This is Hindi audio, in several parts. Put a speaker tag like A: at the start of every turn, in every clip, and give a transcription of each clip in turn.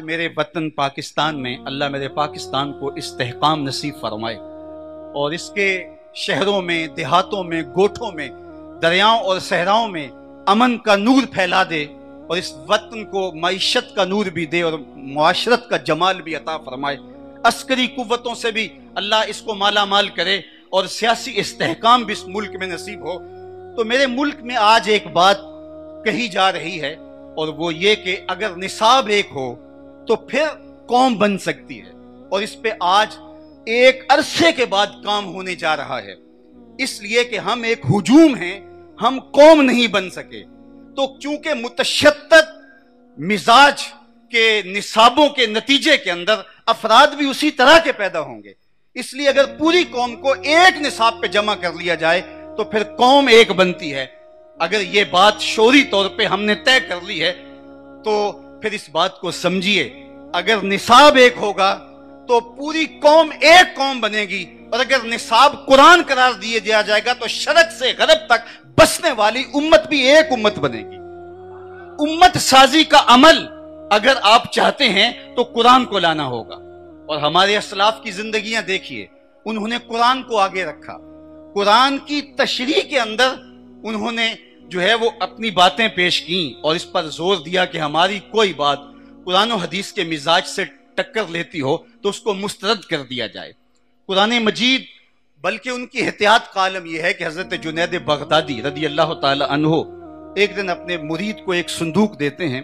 A: मेरे वतन पाकिस्तान में अल्लाह मेरे पाकिस्तान को इस्तेहकाम नसीब फरमाए और इसके शहरों में, देहातों में, गोठों में, दरियाओं और सहराओं में अमन का नूर फैला दे और इस वतन को मईशत का नूर भी दे और मुआशरत का जमाल भी अता फरमाए। अस्करी कुव्वतों से भी अल्लाह इसको माला माल करे और सियासी इस्तेहकाम भी इस मुल्क में नसीब हो। तो मेरे मुल्क में आज एक बात कही जा रही है और वो ये कि अगर निसाब एक हो तो फिर कौम बन सकती है, और इस पे आज एक अरसे के बाद काम होने जा रहा है। इसलिए कि हम एक हुजूम हैं, हम कौम नहीं बन सके। तो चूंकि मुतशद्दिद मिजाज के निसाबों के नतीजे के अंदर अफराद भी उसी तरह के पैदा होंगे, इसलिए अगर पूरी कौम को एक निसाब पे जमा कर लिया जाए तो फिर कौम एक बनती है। अगर ये बात शोरी तौर पे हमने तय कर ली है तो फिर इस बात को समझिए, अगर निसाब एक होगा तो पूरी कौम एक कौम बनेगी, और अगर निसाब कुरान करार दिया जाएगा तो शरक से गरब तक बसने वाली उम्मत भी एक उम्मत बनेगी। उम्मत साजी का अमल अगर आप चाहते हैं तो कुरान को लाना होगा, और हमारे असलाफ की जिंदगियां देखिए, उन्होंने कुरान को आगे रखा। कुरान की तशरीह के अंदर उन्होंने जो है वो अपनी बातें पेश की और इस पर जोर दिया कि हमारी कोई बात कुरान और हदीस के मिजाज से टक्कर लेती हो तो उसको मुस्तरद कर दिया जाए। कुरान मजीद, बल्कि उनकी एहतियात का आलम यह है कि हजरत जुनैद बगदादी रदी अल्लाह ताला अन्हो एक दिन अपने मुरीद को एक संदूक देते हैं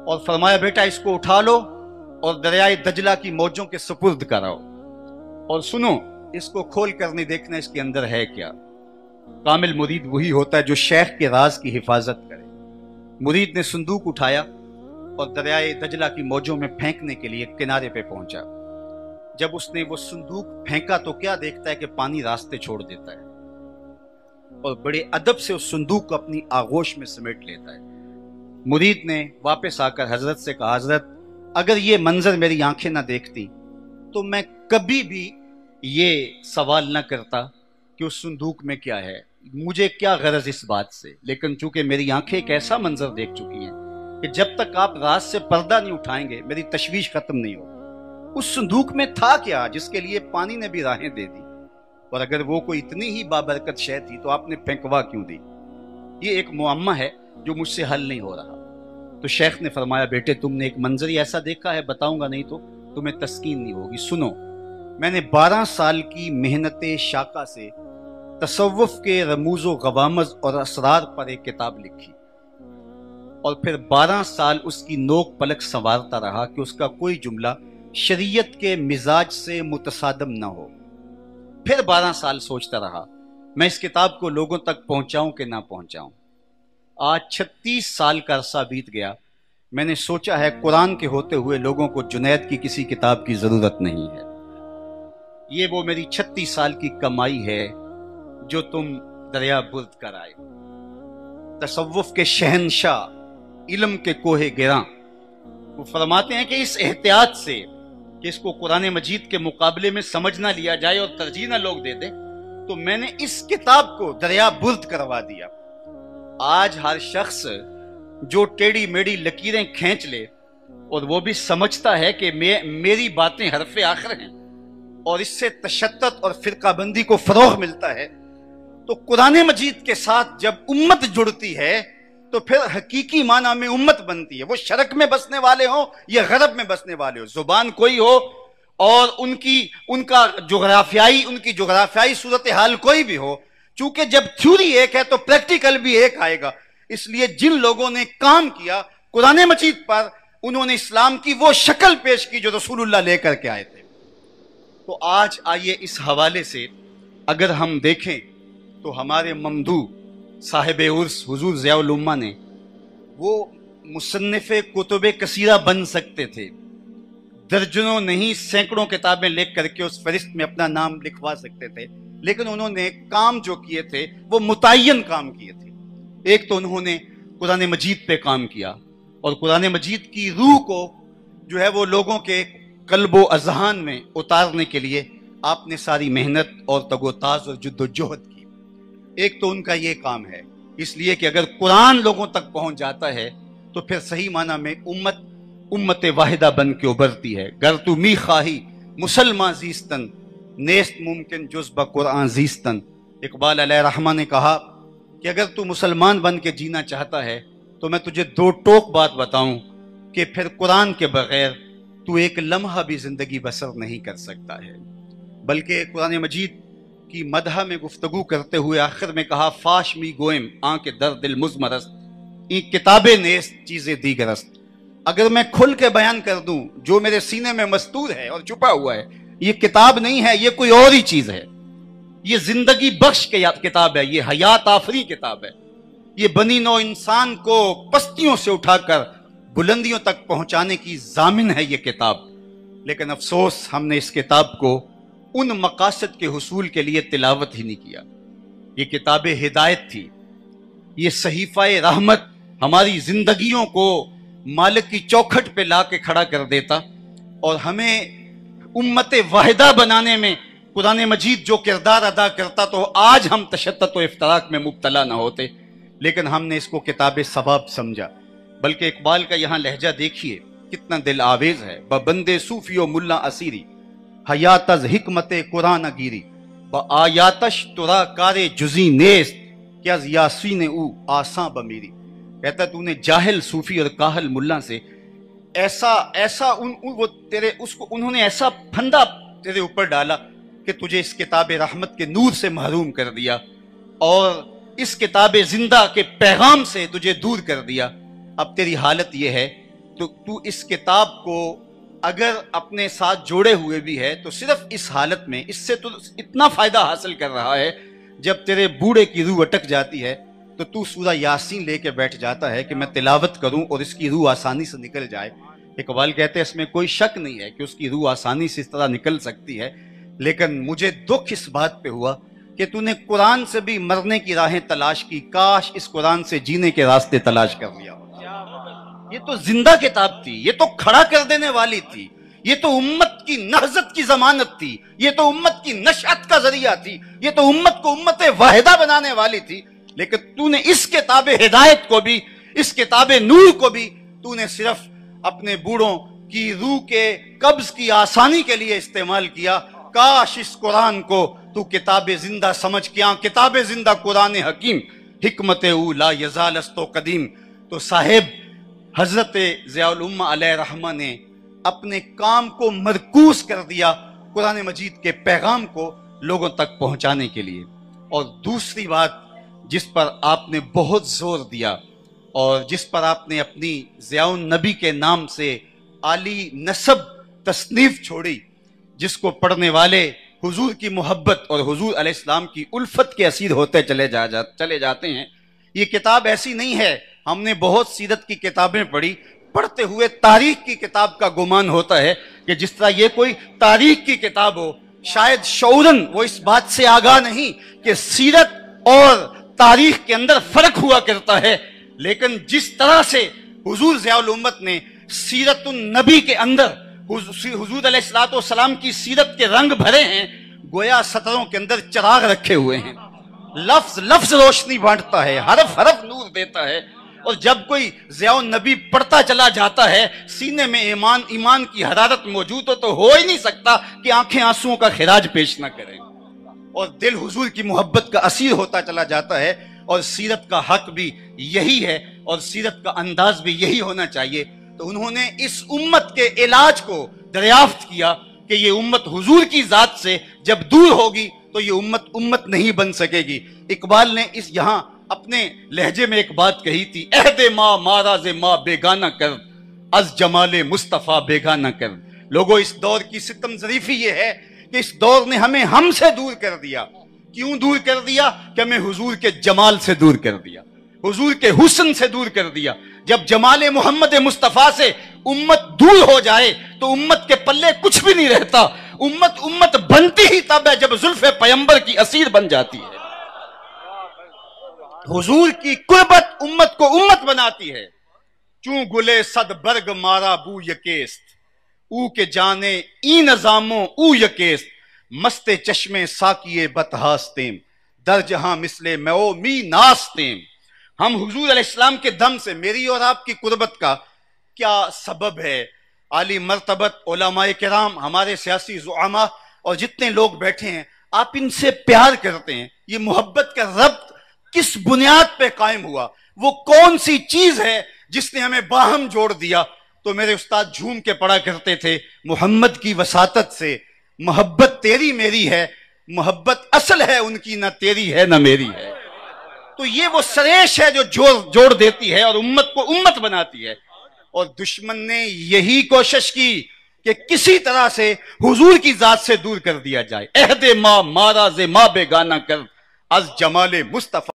A: और फरमाया, बेटा इसको उठा लो और दरियाए दजला की मौजों के सुपुर्द कराओ और सुनो, इसको खोल कर नहीं देखना इसके अंदर है क्या। कामिल मुरीद वही होता है जो शेख के राज की हिफाजत करे। मुरीद ने संदूक उठाया और दरियाए दजला की मौजों में फेंकने के लिए किनारे पे पहुंचा। जब उसने वो संदूक फेंका तो क्या देखता है कि पानी रास्ते छोड़ देता है और बड़े अदब से उस संदूक को अपनी आगोश में समेट लेता है। मुरीद ने वापस आकर हजरत से कहा, हजरत अगर ये मंजर मेरी आंखें ना देखती तो मैं कभी भी ये सवाल ना करता कि उस संदूक में क्या है, मुझे क्या गरज इस बात से। लेकिन चूंकि मेरी आंखें एक ऐसा मंजर देख चुकी हैं कि जब तक आप रात से पर्दा नहीं उठाएंगे मेरी तशवीश खत्म नहीं होगी। उस संदूक में था क्या जिसके लिए पानी ने भी राहें दे दी, और अगर वो कोई इतनी ही बाबरकत शय थी तो आपने फेंकवा क्यों दी। ये एक मुअम्मा है जो मुझसे हल नहीं हो रहा। तो शेख ने फरमाया, बेटे तुमने एक मंजर ही ऐसा देखा है, बताऊंगा नहीं तो तुम्हें तस्कीन नहीं होगी। सुनो, मैंने 12 साल की मेहनत शाका से तसव्वुफ के रमूज़ो गवामज और असरार पर एक किताब लिखी और फिर 12 साल उसकी नोक पलक संवारता रहा कि उसका कोई जुमला शरीयत के मिजाज से मुतसादम ना हो। फिर 12 साल सोचता रहा मैं इस किताब को लोगों तक पहुंचाऊं कि ना पहुंचाऊं। आज 36 साल का अरसा बीत गया। मैंने सोचा है कुरान के होते हुए लोगों को जुनैद की किसी किताब की जरूरत नहीं है। ये वो मेरी 36 साल की कमाई है जो तुम दरिया बुर्द कर आए। तसव्वुफ के शहनशाह, इल्म के कोहे गिरा, वो फरमाते हैं कि इस एहतियात से कि इसको कुरान मजीद के मुकाबले में समझ ना लिया जाए और तरजीह ना लोग दे दें, तो मैंने इस किताब को दरिया बुर्द करवा दिया। आज हर शख्स जो टेढ़ी मेढ़ी लकीरें खींच ले और वो भी समझता है कि मेरी बातें हरफे आखिर हैं और इससे तशद्दुद और फिरकाबंदी को फरोग मिलता है, तो कुरान मजीद के साथ जब उम्मत जुड़ती है तो फिर हकीकी माना में उम्मत बनती है। वो शरक में बसने वाले हो या गरब में बसने वाले हो, जुबान कोई हो और उनकी जोग्राफियाई सूरत हाल कोई भी हो, चूंकि जब थ्योरी एक है तो प्रैक्टिकल भी एक आएगा। इसलिए जिन लोगों ने काम किया कुरान मजीद पर, उन्होंने इस्लाम की वो शक्ल पेश की जो रसूलुल्लाह लेकर के आए थे। तो आज आइए इस हवाले से अगर हम देखें तो हमारे ममदू साहिब उर्स हुजूर ज़ियाउल उम्मा ने वो मुसन्निफ़े कुतुबे कसीरा बन सकते थे, दर्जनों नहीं सैकड़ों किताबें लिख करके उस फहरिस्त में अपना नाम लिखवा सकते थे, लेकिन उन्होंने काम जो किए थे वो मुतय्यन काम किए थे। एक तो उन्होंने कुरान मजीद पे काम किया और कुरान मजीद की रूह को जो है वो लोगों के कल्बो अजहान में उतारने के लिए आपने सारी मेहनत और तगोताज और जुद्दोजहद की। एक तो उनका ये काम है, इसलिए कि अगर कुरान लोगों तक पहुंच जाता है तो फिर सही माना में उम्मत उम्मत वाहिदा बन के उभरती है। गर तू मी खाही मुसलमान जीस्तन, नेस्त मुमकिन जुज ब कुरान जीस्तन। इकबाल अलैहिर्रहमा ने कहा कि अगर तू मुसलमान बन के जीना चाहता है तो मैं तुझे दो टोक बात बताऊं कि फिर कुरान के बगैर तू एक लम्हा भी जिंदगी बसर नहीं कर सकता है। बल्कि कुरान मजीद की मदह में गुफ्तगू करते हुए आखिर में कहा, फाश मी गोयम आंके दर दिल मुजमरस्त, ई किताबे नेस्त चीजें दीगरस्त। अगर मैं खुल के बयान कर दूं जो मेरे सीने में मस्तूर है और छुपा हुआ है, ये किताब नहीं है, ये कोई और ही चीज है। ये जिंदगी बख्श के किताब है, ये हयात आफरी किताब है। ये बनी नौ इंसान को पस्तियों से उठाकर बुलंदियों तक पहुंचाने की जामिन है ये किताब। लेकिन अफसोस हमने इस किताब को उन मकासद के हुसूल के लिए तिलावत ही नहीं किया। ये किताब हिदायत थी, ये सहीफा रहमत हमारी जिंदगियों को मालिक की चौखट पे ला के खड़ा कर देता और हमें उम्मत वाहिदा बनाने में कुरान मजीद जो किरदार अदा करता तो आज हम तशद्दुद व इफ्तराक में मुब्तला ना होते। लेकिन हमने इसको किताब सवाब समझा। बल्कि इकबाल का यहाँ लहजा देखिए कितना दिल आवेज है। बंदे सूफियो मुल्ला असीरी हयातज हिकमत कुरान गिरी, ब आयातश तुरा कारे जुजी नेस्त, क्या यासीन ऊ आसा बमीरी। कहता तूने जाहिल सूफी और काहल मुल्ला से ऐसा वो तेरे उसको उन्होंने ऐसा फंदा तेरे ऊपर डाला कि तुझे इस किताब रहमत के नूर से महरूम कर दिया और इस किताब जिंदा के पैगाम से तुझे दूर कर दिया। अब तेरी हालत यह है तो तू इस किताब को अगर अपने साथ जोड़े हुए भी है तो सिर्फ इस हालत में, इससे तो इतना फायदा हासिल कर रहा है जब तेरे बूढ़े की रूह अटक जाती है तो तू सूरा यासीन लेके बैठ जाता है कि मैं तिलावत करूं और इसकी रूह आसानी से निकल जाए। इकबाल कहते हैं इसमें कोई शक नहीं है कि उसकी रूह आसानी से इस तरह निकल सकती है, लेकिन मुझे दुख इस बात पे हुआ कि तूने कुरान से भी मरने की राहें तलाश की, काश इस कुरान से जीने के रास्ते तलाश कर लिया। ये तो जिंदा किताब थी, ये तो खड़ा कर देने वाली थी, ये तो उम्मत की नहजत की जमानत थी, ये तो उम्मत की नशअत का जरिया थी, ये तो उम्मत को उम्मत वाहिदा बनाने वाली थी। लेकिन तूने इस किताब हिदायत को भी, इस किताब नूर को भी तूने सिर्फ अपने बूढ़ों की रूह के कब्ज की आसानी के लिए इस्तेमाल किया। काश इस कुरान को तू किताब जिंदा समझ किया, किताब जिंदा कुरान हकीम हिकमत ऊ ला यजालस्तो कदीम। तो साहिब हजरत ज़ियाउल उम्मा अलैहिर्रहमा ने अपने काम को मरकूज कर दिया कुरान मजीद के पैगाम को लोगों तक पहुंचाने के लिए। और दूसरी बात जिस पर आपने बहुत जोर दिया और जिस पर आपने अपनी ज़ियाउन नबी के नाम से आली नसब तस्नीफ छोड़ी, जिसको पढ़ने वाले हुजूर की मोहब्बत और हुजूर अलैहिस्सलाम की उल्फत के असीर होते चले जाते हैं। ये किताब ऐसी नहीं है, हमने बहुत सीरत की किताबें पढ़ी, पढ़ते हुए तारीख की किताब का गुमान होता है कि जिस तरह ये कोई तारीख की किताब हो। शायद शऊरन वो इस बात से आगाह नहीं कि सीरत और तारीख के अंदर फर्क हुआ करता है, लेकिन जिस तरह से हुजूर ज़ियाउल उम्मत ने सीरतुन नबी के अंदर हुजूर अलैहिस्सलाम की सीरत के रंग भरे हैं, गोया सतरों के अंदर चिराग रखे हुए हैं। लफ्ज लफ्ज रोशनी बांटता है, हरफ हरफ नूर देता है। और जब कोई ज़ियाउन नबी पढ़ता चला जाता है, सीने में ईमान की हरारत मौजूद हो तो हो ही नहीं सकता कि आंखें आंसुओं का खिराज पेश ना करें और दिल हुजूर की मोहब्बत का असीर होता चला जाता है। और सीरत का हक भी यही है और सीरत का अंदाज भी यही होना चाहिए। तो उन्होंने इस उम्मत के इलाज को दरियाफ्त किया कि ये उम्मत हुजूर की जात से जब दूर होगी तो ये उम्मत नहीं बन सकेगी। इकबाल ने इस यहाँ अपने लहजे में एक बात कही थी, अहदे माँ माराजे माँ बेगाना कर, अज जमाले मुस्तफ़ा बेगाना कर। लोगों इस दौर की सितम ज़रीफ़ी ये है कि इस दौर ने हमें हमसे दूर कर दिया। क्यों दूर कर दिया? कि हमें हुजूर के जमाल से दूर कर दिया, हुजूर के हुस्न से दूर कर दिया। जब जमाले मोहम्मद मुस्तफ़ा से उम्मत दूर हो जाए तो उम्मत के पल्ले कुछ भी नहीं रहता। उम्मत बनती ही तब है जब जुल्फ़े पैगंबर की असीर बन जाती है। हुजूर की कुर्बत उम्मत को उम्मत बनाती है। चूं गुले सद बर्ग मारा बू यकेस्त, ऊ के जाने ई नजामो ऊ यकेस्त, मस्ते चश्मे साकिए बतहास्तेम, दर जहां मिसले मैं मी नास्तेम। हम हुजूर अलैहिस्सलाम के दम से, मेरी और आपकी कुर्बत का क्या सबब है। आली मर्तबत उलमाए किराम, हमारे सियासी ज़ुआमा और जितने लोग बैठे हैं, आप इनसे प्यार करते हैं। ये मोहब्बत का रब्त किस बुनियाद पे कायम हुआ? वो कौन सी चीज है जिसने हमें बाहम जोड़ दिया? तो मेरे उस्ताद झूम के पढ़ा करते थे, मोहम्मद की वसातत से मोहब्बत तेरी मेरी है, मोहब्बत असल है उनकी, ना तेरी है ना मेरी है। तो ये वो सरेश है जो जोड़ जोड़ देती है और उम्मत को उम्मत बनाती है। और दुश्मन ने यही कोशिश की कि किसी तरह से हुजूर की जात से दूर कर दिया जाए। अहदे माँ मारा जे माँ बेगाना कर अज जमाले मुस्तफा।